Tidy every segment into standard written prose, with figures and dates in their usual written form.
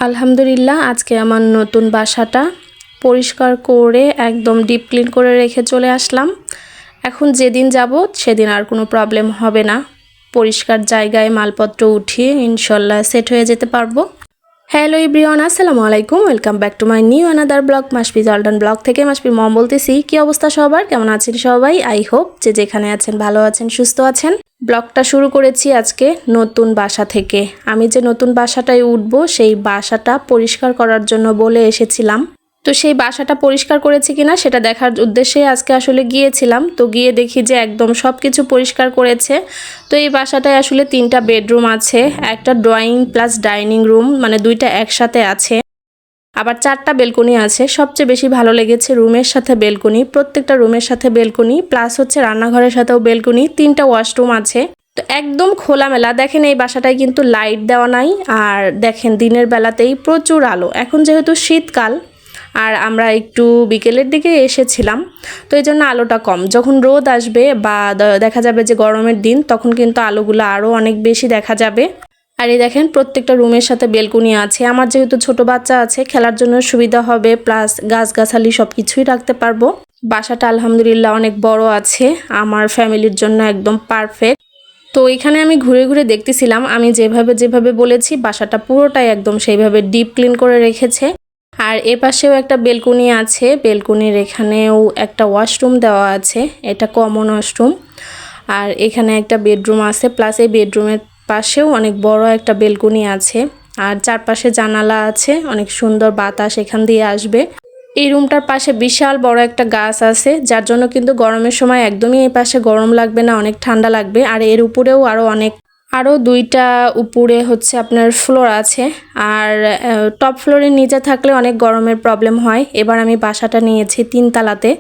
আলহামদুলিল্লাহ আজকে আমার নতুন বাসাটা পরিষ্কার করে একদম ডিপ ক্লিন করে রেখে চলে আসলাম। এখন যেদিন যাব সেদিন আর কোনো প্রবলেম হবে না। পরিষ্কার জায়গায় মালপত্র উঠিয়ে ইনশাল্লাহ সেট হয়ে যেতে পারবো। হ্যালো এভরিওয়ান, আসসালামু আলাইকুম, welcome back to my new another blog. মাসপি জলডান ব্লগ থেকে মাসপি মম বলতেছি। কি অবস্থা সবার, কেমন আছেন সবাই? আই হোপ যে যেখানে আছেন ভালো আছেন, সুস্থ আছেন। ব্লগটা শুরু করেছি আজকে নতুন বাসা থেকে। আমি যে নতুন বাসাটায় উঠবো সেই বাসাটা পরিষ্কার করার জন্য বলে এসেছিলাম। তো সেই বাসাটা পরিষ্কার করেছি কিনা সেটা দেখার উদ্দেশ্যে আজকে আসলে গিয়েছিলাম। তো গিয়ে দেখি যে একদম সব কিছু পরিষ্কার করেছে। তো এই বাসাটায় আসলে 3টা বেডরুম আছে, একটা ড্রয়িং প্লাস ডাইনিং রুম, মানে দুইটা একসাথে আছে। আবার 4টা বেলকনি আছে। সবচেয়ে বেশি ভালো লেগেছে রুমের সাথে বেলকনি, প্রত্যেকটা রুমের সাথে বেলকনি, প্লাস হচ্ছে রান্নাঘরের সাথেও বেলকনি, 3টা ওয়াশরুম আছে। তো একদম খোলামেলা। দেখেন এই বাসাটায় কিন্তু লাইট দেওয়া নাই, আর দেখেন দিনের বেলাতেই প্রচুর আলো। এখন যেহেতু শীতকাল আর আমরা একটু বিকেলের দিকে এসেছিলাম, তো এই জন্য আলোটা কম। যখন রোদ আসবে বা দেখা যাবে যে গরমের দিন, তখন কিন্তু আলোগুলো আরও অনেক বেশি দেখা যাবে। আর এই দেখেন প্রত্যেকটা রুমের সাথে বেলকনি আছে। আমার যেহেতু ছোট বাচ্চা আছে, খেলার জন্য সুবিধা হবে, প্লাস গাছগাছালি সব কিছুই রাখতে পারবো। বাসাটা আলহামদুলিল্লাহ অনেক বড় আছে, আমার ফ্যামিলির জন্য একদম পারফেক্ট। তো এখানে আমি ঘুরে ঘুরে দেখতেছিলাম, আমি যেভাবে যেভাবে বলেছি বাসাটা পুরোটাই একদম সেইভাবে ডিপ ক্লিন করে রেখেছে। আর এ পাশেও একটা বেলকনি আছে, বেলকনির এখানেও একটা ওয়াশরুম দেওয়া আছে, এটা কমন ওয়াশরুম। আর এখানে একটা বেডরুম আছে, প্লাস এই বেডরুমের পাশেও অনেক বড় একটা বেলকনি আছে। আর চারপাশে জানালা আছে, অনেক সুন্দর বাতাস এখান দিয়ে আসবে। এই রুমটার পাশে বিশাল বড় একটা গাছ আছে, যার জন্য কিন্তু গরমের সময় একদমই এই পাশে গরম লাগবে না, অনেক ঠান্ডা লাগবে। আর এর উপরেও আরও 2টা উপরে হচ্ছে আপনার ফ্লোর আছে। আর টপ ফ্লোরের নিচে থাকলে অনেক গরমের প্রবলেম হয়। এবার আমি বাসাটা নিয়েছি 3 তালাতে,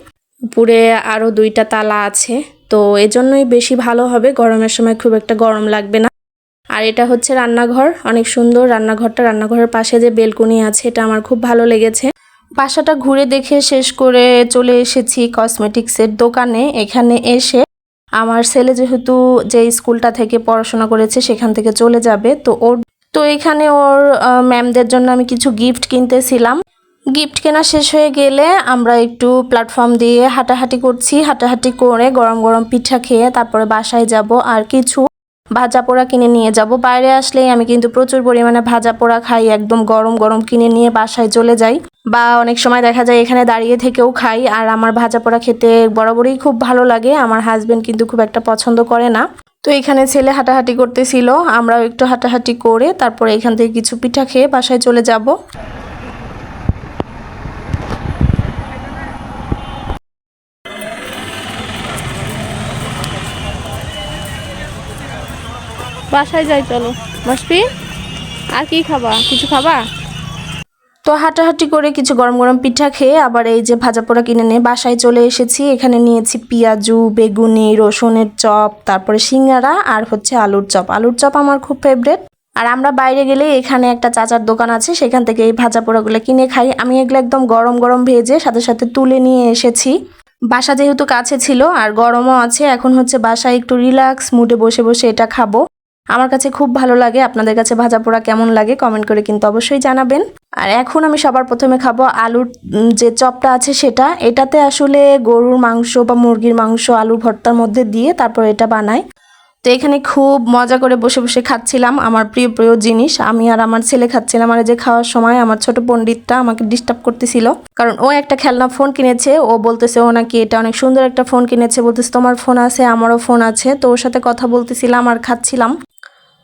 উপরে আরও 2টা তালা আছে। তো এজন্যই বেশি ভালো হবে, গরমের সময় খুব একটা গরম লাগবে না। আর এটা হচ্ছে রান্নাঘর, অনেক সুন্দর রান্নাঘরটা। রান্নাঘরের পাশে যে বেলকনি আছে এটা আমার খুব ভালো লেগেছে। বাসাটা ঘুরে দেখে শেষ করে চলে এসেছি কসমেটিক্সের দোকানে। এখানে এসে আমার ছেলে যেহেতু যে স্কুলটা থেকে পড়াশোনা করেছে সেখান থেকে চলে যাবে, তো এখানে ওর ম্যামদের জন্য আমি কিছু গিফট কিনতেছিলাম। গিফট কেনা শেষ হয়ে গেলে আমরা একটু প্ল্যাটফর্ম দিয়ে হাঁটাহাঁটি করছি। হাঁটাহাঁটি করে গরম গরম পিঠা খেয়ে তারপরে বাসায় যাব, আর কিছু ভাজা পোড়া কিনে নিয়ে যাব। বাইরে আসলেই আমি কিন্তু প্রচুর পরিমাণে ভাজা পোড়া খাই, একদম গরম গরম কিনে নিয়ে বাসায় চলে যাই, বা অনেক সময় দেখা যায় এখানে দাঁড়িয়ে থেকেও খাই। আর আমার ভাজা পোড়া খেতে বরাবরই খুব ভালো লাগে। আমার হাজবেন্ড কিন্তু খুব একটা পছন্দ করে না। তো এখানে ছেলে হাঁটাহাঁটি করতেছিল, আমরাও একটু হাঁটাহাঁটি করে তারপরে এখান থেকে কিছু পিঠা খেয়ে বাসায় চলে যাব। বাসায় যাই চলো। মাসপি, আর কি খাবা? কিছু খাবা? তো হাঁটাহাঁটি করে কিছু গরম গরম পিঠা খেয়ে আবার এই যে ভাজা পোড়া কিনে নিয়ে বাসায় চলে এসেছি। এখানে নিয়েছি পেঁয়াজু, বেগুনি, রসুনের চপ, তারপরে সিঙ্গারা, আর হচ্ছে আলুর চপ। আলুর চপ আমার খুব ফেভারিট। আর আমরা বাইরে গেলে এখানে একটা চাচার দোকান আছে, সেখান থেকে এই ভাজা পোড়াগুলো কিনে খাই। আমি এগুলো একদম গরম গরম ভেজে সাথে সাথে তুলে নিয়ে এসেছি। বাসা যেহেতু কাছে ছিল আর গরমও আছে, এখন হচ্ছে বাসায় একটু রিল্যাক্স মুডে বসে বসে এটা খাবো। আমার কাছে খুব ভালো লাগে। আপনাদের কাছে ভাজা পোড়া কেমন লাগে কমেন্ট করে কিন্তু অবশ্যই জানাবেন। আর এখন আমি সবার প্রথমে খাবো আলুর যে চপটা আছে সেটা। এটাতে আসলে গরুর মাংস বা মুরগির মাংস আলু ভর্তার মধ্যে দিয়ে তারপর এটা বানায়। তো এখানে খুব মজা করে বসে বসে খাচ্ছিলাম আমার প্রিয় প্রিয় জিনিস। আমি আর আমার ছেলে খাচ্ছিলাম। আর যে খাওয়ার সময় আমার ছোট পণ্ডিতটা আমাকে ডিস্টার্ব করতেছিল, কারণ ও একটা খেলনা ফোন কিনেছে। ও বলতেছে ও নাকি এটা অনেক সুন্দর একটা ফোন কিনেছে, বলতেছে তোমার ফোন আছে, আমারও ফোন আছে। তো ওর সাথে কথা বলতেছিলাম আর খাচ্ছিলাম।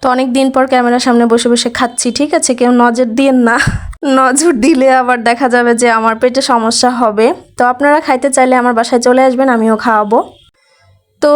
তো অনেক দিন পর ক্যামেরার সামনে বসে বসে খাচ্ছি, ঠিক আছে? কেউ নজর দিয়েন না, নজর দিলে আবার দেখা যাবে যে আমার পেটে সমস্যা হবে। তো আপনারা খাইতে চাইলে আমার বাসায় চলে আসবেন, আমিও খাওয়াবো। তো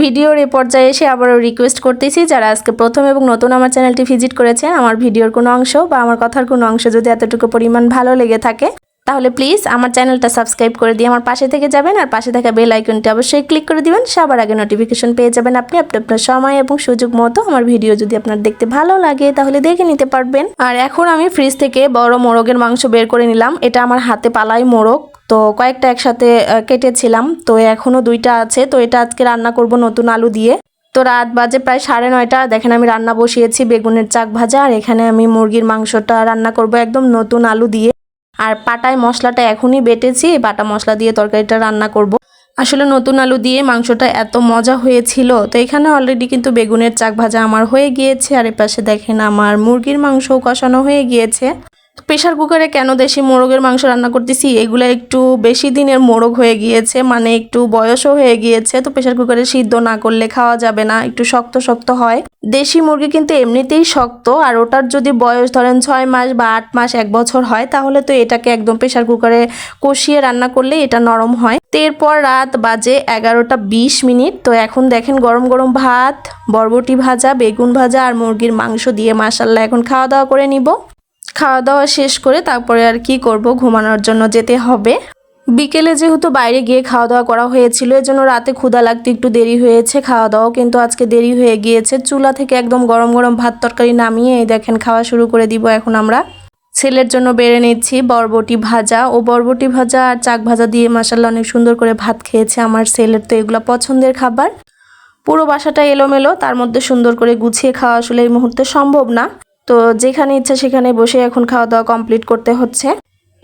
ভিডিওর এই পর্যায়ে এসে আবারও রিকোয়েস্ট করতেছি, যারা আজকে প্রথম এবং নতুন আমার চ্যানেলটি ভিজিট করেছেন, আমার ভিডিওর কোনো অংশ বা আমার কথার কোনো অংশ যদি এতটুকু পরিমাণ ভালো লেগে থাকে, তাহলে প্লিজ আমার চ্যানেলটা সাবস্ক্রাইব করে দিয়ে আমার পাশে থেকে যাবেন। আর পাশে থাকা বেল আইকনটি অবশ্যই ক্লিক করে দিবেন, সবার আগে নোটিফিকেশন পেয়ে যাবেন আপনি। আপনার সময় এবং সুযোগ মতো আমার ভিডিও যদি আপনার দেখতে ভালো লাগে তাহলে দেখে নিতে পারবেন। আর এখন আমি ফ্রিজ থেকে বড় মোরগের মাংস বের করে নিলাম। এটা আমার হাতে পালাই মোরগ, তো কয়েকটা একসাথে কেটেছিলাম, তো এখনো 2টা আছে। তো এটা আজকে রান্না করব নতুন আলু দিয়ে। তো রাত বাজে প্রায় 9:30। দেখেন আমি রান্না বসিয়েছি বেগুনের চাক ভাজা, আর এখানে আমি মুরগির মাংসটা রান্না করব একদম নতুন আলু দিয়ে। আর পাটায় মশলাটা এখনই বেটেছি, বাটা মশলা দিয়ে তরকারিটা রান্না করব। আসলে নতুন আলু দিয়ে মাংসটা এত মজা হয়েছিল। তো এখানে অলরেডি কিন্তু বেগুনের চাক ভাজা আমার হয়ে গিয়েছে, আর এপাশে দেখেন আমার মুরগির মাংসও কষানো হয়ে গিয়েছে। প্রেশার কুকারে কেন দেশি মোরগের মাংস রান্না করতেছি, এগুলো একটু বেশি দিনের মোরগ হয়ে গিয়েছে, মানে একটু বয়সও হয়ে গিয়েছে। তো প্রেশার কুকারে সিদ্ধ না করলে খাওয়া যাবে না, একটু শক্ত শক্ত হয়। দেশি মুরগি কিন্তু এমনিতেই শক্ত, আর ওটার যদি বয়স ধরেন 6 মাস বা 8 মাস 1 বছর হয়, তাহলে তো এটাকে একদম প্রেশার কুকারে কষিয়ে রান্না করলে এটা নরম হয়। তো এরপর রাত বাজে 11:20। তো এখন দেখেন গরম গরম ভাত, বরবটি ভাজা, বেগুন ভাজা আর মুরগির মাংস দিয়ে মাশাআল্লাহ এখন খাওয়া দাওয়া করে নিব। খাওয়া দাওয়া শেষ করে তারপরে আর কি করব, ঘুমানোর জন্য যেতে হবে। বিকেলে যেহেতু বাইরে গিয়ে খাওয়া দাওয়া করা হয়েছিল, এজন্য রাতে ক্ষুধা লাগতে একটু দেরি হয়েছে। খাওয়া দাওয়াও কিন্তু আজকে দেরি হয়ে গিয়েছে। চুলা থেকে একদম গরম গরম ভাত তরকারি নামিয়ে এই দেখেন খাওয়া শুরু করে দিব এখন আমরা। ছেলের জন্য বেড়ে নিচ্ছি বরবটি ভাজা। ও বরবটি ভাজা আর চাক ভাজা দিয়ে মাশাআল্লাহ অনেক সুন্দর করে ভাত খেয়েছে আমার ছেলের, তো এগুলো পছন্দের খাবার। পুরো বাসাটা এলোমেলো, তার মধ্যে সুন্দর করে গুছিয়ে খাওয়া আসলে এই মুহূর্তে সম্ভব না। তো যেখানে ইচ্ছা সেখানে বসে এখন খাওয়া দাওয়া কমপ্লিট করতে হচ্ছে।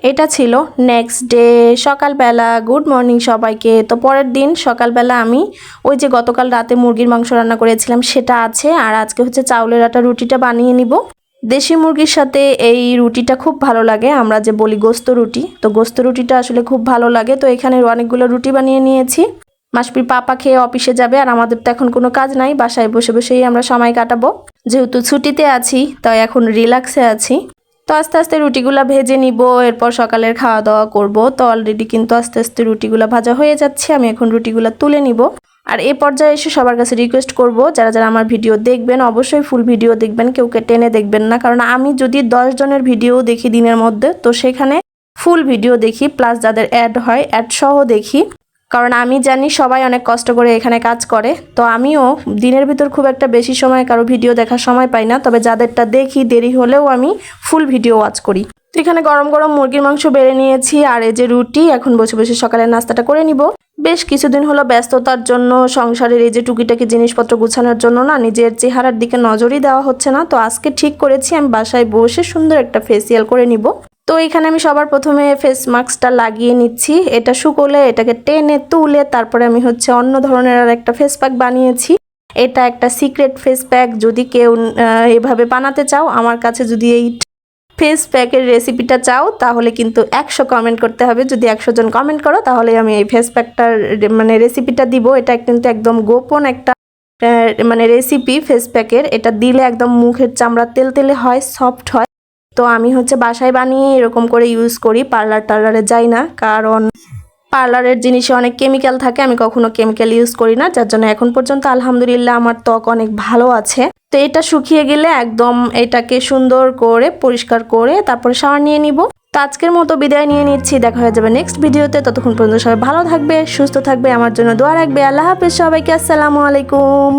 এটা ছিল নেক্সট ডে সকালবেলা। গুড মর্নিং সবাইকে। তো পরের দিন সকালবেলা আমি ওই যে গতকাল রাতে মুরগির মাংস রান্না করেছিলাম সেটা আছে, আর আজকে হচ্ছে চাউলের আটা রুটিটা বানিয়ে নিব। দেশি মুরগির সাথে এই রুটিটা খুব ভালো লাগে, আমরা যে বলি গোস্ত রুটি, তো গোস্ত রুটিটা আসলে খুব ভালো লাগে। তো এখানে অনেকগুলো রুটি বানিয়ে নিয়েছি। মাসপির পাপা খেয়ে অফিসে যাবে, আর আমাদের তো এখন কোনো কাজ নাই, বাসায় বসে বসেই আমরা সময় কাটাবো। যেহেতু ছুটিতে আছি তাই এখন রিল্যাক্সে আছি। তো আস্তে আস্তে রুটিগুলা ভেজে নিব, এরপর সকালের খাওয়া দাওয়া করব। তো অলরেডি কিন্তু আস্তে আস্তে রুটিগুলা ভাজা হয়ে যাচ্ছে, আমি এখন রুটিগুলা তুলে নিব। আর এই পর্যায়ে এসে সবার কাছে রিকোয়েস্ট করব, যারা যারা আমার ভিডিও দেখবেন অবশ্যই ফুল ভিডিও দেখবেন, কেউ টেনে দেখবেন না। কারণ আমি যদি 10 জনের ভিডিও দেখি দিনের মধ্যে, তো সেখানে ফুল ভিডিও দেখি, প্লাস যাদের অ্যাড হয় অ্যাড সহ দেখি। কারণ আমি জানি সবাই অনেক কষ্ট করে এখানে কাজ করে। তো আমিও দিনের ভিতর খুব একটা বেশি সময় কারো ভিডিও দেখার সময় পাই না, তবে যাদেরটা দেখি দেরি হলেও আমি ফুল ভিডিও ওয়াচ করি। তো এখানে গরম গরম মুরগির মাংস বেড়ে নিয়েছি, আর এই যে রুটি, এখন বসে বসে সকালের নাস্তাটা করে নিব। বেশ কিছুদিন হলো ব্যস্ততার জন্য, সংসারের এই যে টুকিটাকি জিনিসপত্র গুছানোর জন্য না নিজের চেহারার দিকে নজরই দেওয়া হচ্ছে না। তো আজকে ঠিক করেছি আমি বাসায় বসে সুন্দর একটা ফেসিয়াল করে নিব। তো এখানে আমি সবার প্রথমে ফেস মাস্কটা লাগিয়ে নিচ্ছি। এটা শুকোলে এটাকে টেনে তুলে তারপরে আমি হচ্ছে অন্য ধরনের আর একটা ফেস প্যাক বানিয়েছি। এটা একটা সিক্রেট ফেস প্যাক। যদি কেউ এভাবে বানাতে চাও, আমার কাছে যদি এই ফেস প্যাকের রেসিপিটা চাও, তাহলে কিন্তু 100 কমেন্ট করতে হবে। যদি 100 জন কমেন্ট করো তাহলে আমি এই ফেস প্যাকটার মানে রেসিপিটা দিব। এটা কিন্তু একদম গোপন একটা মানে রেসিপি ফেস প্যাকের। এটা দিলে একদম মুখের চামড়া তেলতেলে হয়, সফট হয়। তো আমি হচ্ছে বাসায় বানিয়ে এরকম করে ইউজ করি, টার্লারে যাই না, কারণ পার্লারের জিনিসে অনেক কেমিক্যাল থাকে, আমি কখনো কেমিক্যাল ইউজ করি না, যার জন্য এখন পর্যন্ত আলহামদুলিল্লাহ আমার ত্বক অনেক ভালো আছে। তো এটা শুকিয়ে গেলে একদম এটাকে সুন্দর করে পরিষ্কার করে তারপরে শাওয়ার নিয়ে নিব। তো আজকের মতো বিদায় নিয়ে নিচ্ছি, দেখা হয়ে যাবে নেক্সট ভিডিওতে। ততক্ষণ পর্যন্ত সবাই ভালো থাকবে, সুস্থ থাকবে, আমার জন্য দোয়া রাখবে। আল্লাহ হাফেজ সবাইকে, আসসালামু আলাইকুম।